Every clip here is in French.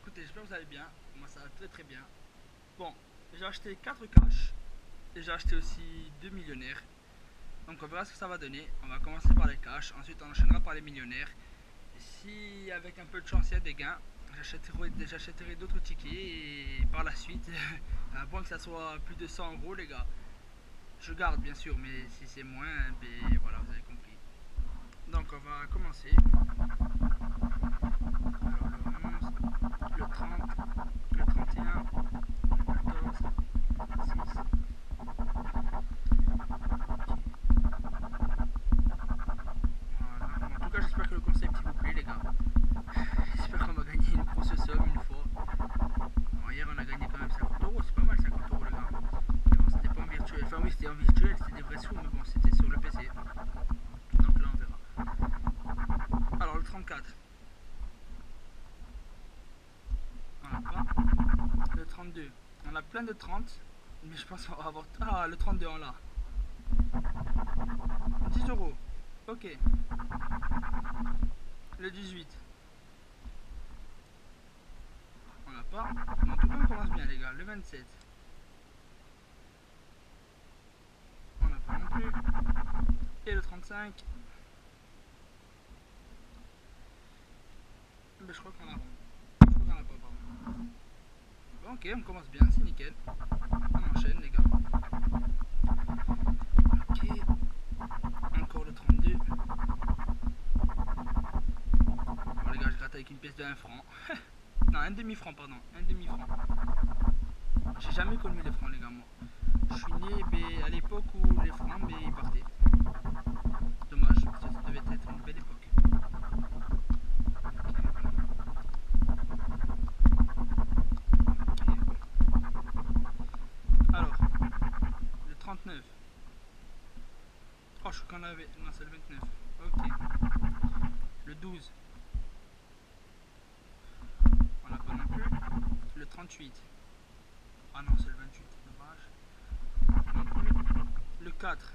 écoutez, j'espère que vous allez bien. Moi, ça va très très bien. Bon, j'ai acheté 4 cash et j'ai acheté aussi 2 millionnaires. Donc, on verra ce que ça va donner. On va commencer par les cash, ensuite on enchaînera par les millionnaires. Et si, avec un peu de chance, il y a des gains, j'achèterai d'autres tickets et par la suite, à moins que ça soit plus de 100 euros, les gars, je garde bien sûr, mais si c'est moins, ben voilà, vous avez compris. Donc, on va commencer. Alors, le 11, le 30, le 31, le 14, le 6. Voilà. En tout cas, j'espère que le concept vous plaît, les gars. J'espère qu'on va gagner une grosse somme une fois. Bon, hier, on a gagné quand même 50 euros. C'est pas mal, 50 euros, les gars. Mais bon, c'était pas en virtuel. Enfin, oui, c'était en virtuel, c'était des vrais sous, mais bon, c'était sur le PC. Donc là, on verra. Alors, le 34, on n'a pas. Le 32, on a plein de 30, mais je pense qu'on va avoir. Ah, le 32, on l'a. 10 euros. Ok. Le 18, on l'a pas. Mais en tout cas, on commence bien, les gars. Le 27, on l'a pas non plus. Et le 35, mais je crois qu'on l'a. Je crois qu'on l'a pas, pardon. Bon, ok, on commence bien, c'est nickel. On enchaîne, les gars. Ok. Encore le 32. Bon, les gars, je gratte avec une pièce de 1 franc. Non, un demi-franc, pardon. Un demi-franc. J'ai jamais connu les francs, les gars, moi. Je suis né à l'époque où les francs, mais ils partaient. Dommage, parce que ça devait être une belle époque. Alors, le 39. Oh, je crois qu'on avait. Non, c'est le 29. Ok. Le 12. On l'a pas non plus. Le 38. Ah non, c'est le 28. Dommage. Non plus. Le 4.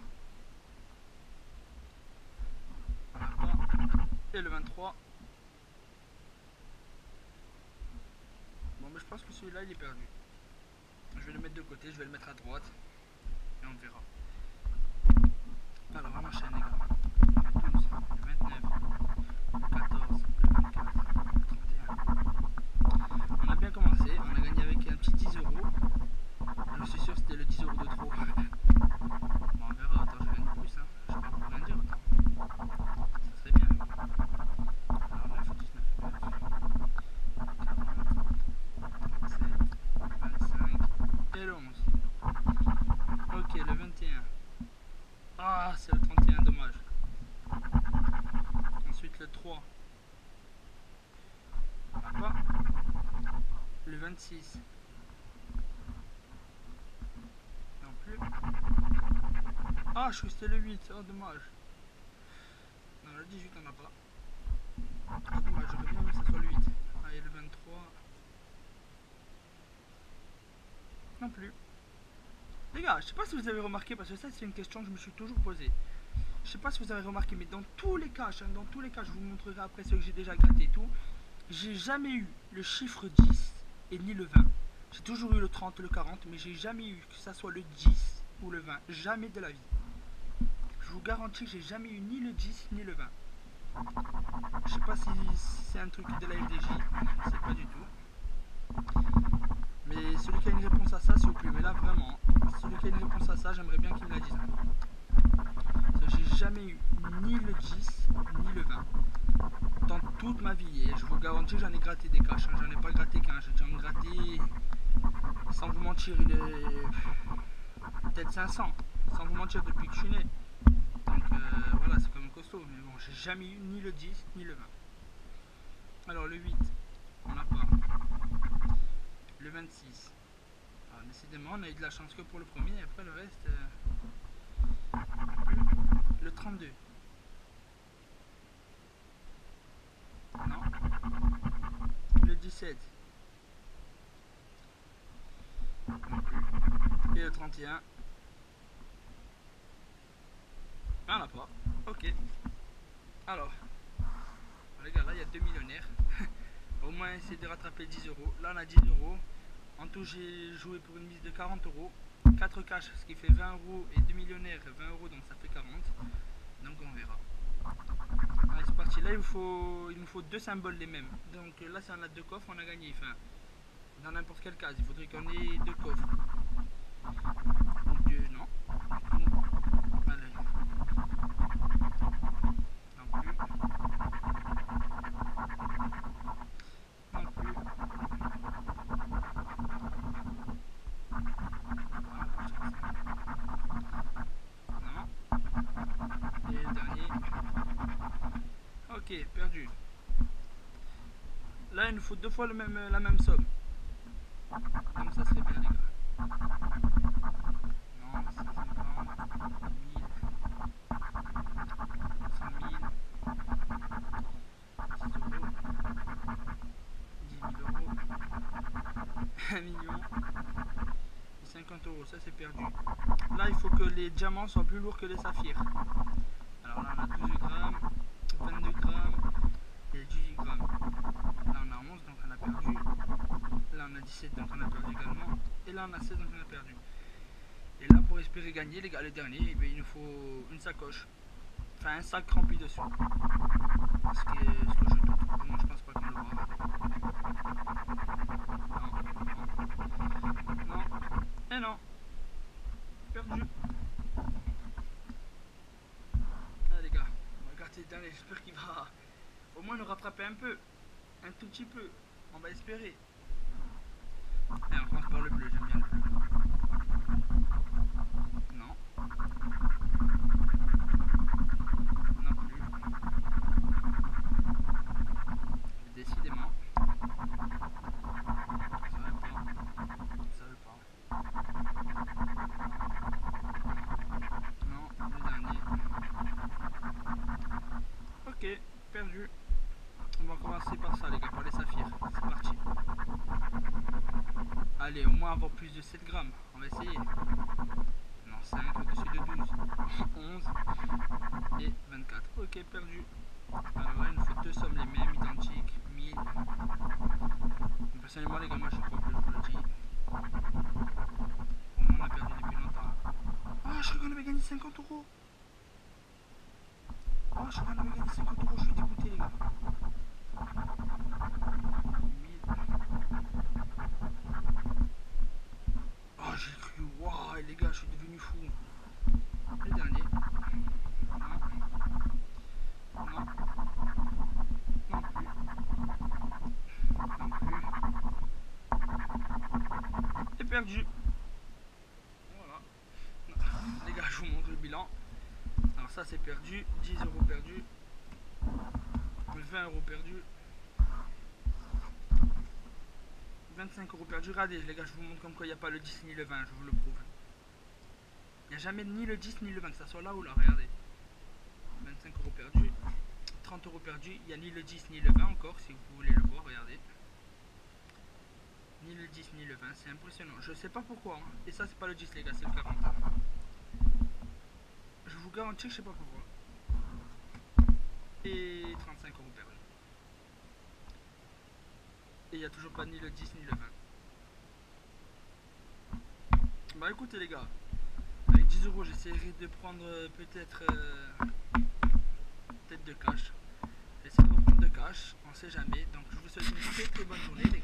On l'a pas. Et le 23. Bon, mais je pense que celui-là, il est perdu. Je vais le mettre de côté, je vais le mettre à droite. Et on verra. Alors, on enchaîne, les gars. Le 12, le 29, le 14, le 24, le 31. On a bien commencé, on a gagné avec un petit 10 euros. Je suis sûr que c'était le 10 euros de trop. Bon, on verra, attends, je gagne plus, hein. Je parle pour rien dire, attends. Ça serait bien. Alors 9, 19, 9, 40, 37, 25 et le 11. Ok, le 21. Ah, c'est le 31, dommage. Ensuite le 3. On n'a pas. Le 26. Non plus. Ah, je crois que c'était le 8. Oh, dommage. Non, le 18, on n'a pas. Ah, dommage, j'aurais bien aimé que ce soit le 8. Ah, et le 23. Non plus. Les gars, je sais pas si vous avez remarqué, parce que ça, c'est une question que je me suis toujours posée. Je sais pas si vous avez remarqué, mais dans tous les cas, dans tous les cas, je vous montrerai après ceux que j'ai déjà gratté et tout. J'ai jamais eu le chiffre 10 et ni le 20. J'ai toujours eu le 30, le 40, mais j'ai jamais eu que ça soit le 10 ou le 20. Jamais de la vie. Je vous garantis que j'ai jamais eu ni le 10 ni le 20. Je sais pas si c'est un truc de la FDJ, je sais pas du tout. Mais celui qui a une réponse à ça, s'il vous plaît, mais là vraiment, celui qui a une réponse à ça, j'aimerais bien qu'il me la dise. J'ai jamais eu ni le 10 ni le 20 dans toute ma vie. Et je vous garantis que j'en ai gratté des caches. J'en ai pas gratté qu'un. J'ai déjà gratté, sans vous mentir, peut-être 500. Sans vous mentir, depuis que je suis né. Donc voilà, c'est quand même costaud. Mais bon, j'ai jamais eu ni le 10 ni le 20. Alors le 8, on n'a pas. Le 26. Alors, décidément, on a eu de la chance que pour le premier. Et après le reste, le 32. Non. Le 17. Non plus. Et le 31. Ah, on n'a pas. Ok. Alors. Les gars, là, il y a 2 millionnaires. Au moins a essayé de rattraper 10 euros. Là on a 10 euros. En tout j'ai joué pour une mise de 40 euros. 4 cash, ce qui fait 20 euros et 2 millionnaires, 20 euros donc ça fait 40. Donc on verra. Allez c'est parti, là il nous faut deux symboles les mêmes. Donc là si on a deux coffres on a gagné. Enfin, dans n'importe quelle case, il faudrait qu'on ait deux coffres. Ou deux, non. Allez. Non plus. Non plus. Non. Et le dernier. Ok, perdu. Là il nous faut deux fois la même somme. Donc ça serait bien les gars. Non, 150, 1000, 100 000, 10 euros, 10 000 euros, 1 million et 50 euros, ça c'est perdu. Là il faut que les diamants soient plus lourds que les saphirs. Alors là on a 12 grammes, 22 grammes et 18 grammes. Là on a 11 donc on a perdu. Là on a 17 donc on a perdu également. Et là on a 16 donc on a perdu. Et là pour espérer gagner les gars, le dernier, eh bien, il nous faut une sacoche. Enfin un sac rempli dessus. Ce que je doute. Moi je pense pas qu'on l'aura. Non. Non. Et non. Perdu. Ah les gars, on va gratter le dernier, j'espère qu'il va au moins nous rattraper un peu. Un tout petit peu. On va espérer. Et on commence par le bleu, j'aime bien le bleu. Non. Non plus. Décidément. Ça veut pas. Ça veut pas. Non, le dernier. Ok, perdu. On va commencer par ça les gars, par les saphirs. C'est parti. Allez, au moins avoir plus de 7 grammes. On va essayer. Non, 5 au-dessus de 12. 11 et 24. Ok, perdu. Alors là, il nous faut deux sommes les mêmes, identiques. 1000. Personnellement, les gars, moi je crois que je vous le dis. Au moins, on a perdu depuis longtemps. Ah, je crois qu'on avait gagné 50 euros. Ah, je crois qu'on avait gagné 50 euros. Je suis dégoûté, les gars. 1000. Oh, j'ai cru. Waouh, les gars, je suis devenu fou. Le dernier. Non. Non. Non plus. Non plus. Et perdu. Voilà. Les gars, je vous montre le bilan. Alors ça c'est perdu. 10 euros perdus. 20 euros perdus. 25 euros perdus. Regardez les gars, je vous montre comme quoi il n'y a pas le 10 ni le 20, je vous le prouve. Il n'y a jamais ni le 10 ni le 20, que ça soit là ou là, regardez. 25 euros perdus. 30 euros perdus. Il n'y a ni le 10 ni le 20 encore, si vous voulez le voir, regardez. Ni le 10 ni le 20, c'est impressionnant. Je sais pas pourquoi. Hein. Et ça c'est pas le 10 les gars, c'est le 40. Je vous garantis que je sais pas pourquoi. Et 35 euros perdus. Et il n'y a toujours pas ni le 10 ni le 20. Bah écoutez les gars, avec 10 euros j'essaierai de prendre peut-être de cash. J'essaie de reprendre de cash, on sait jamais. Donc je vous souhaite une très très bonne journée les gars.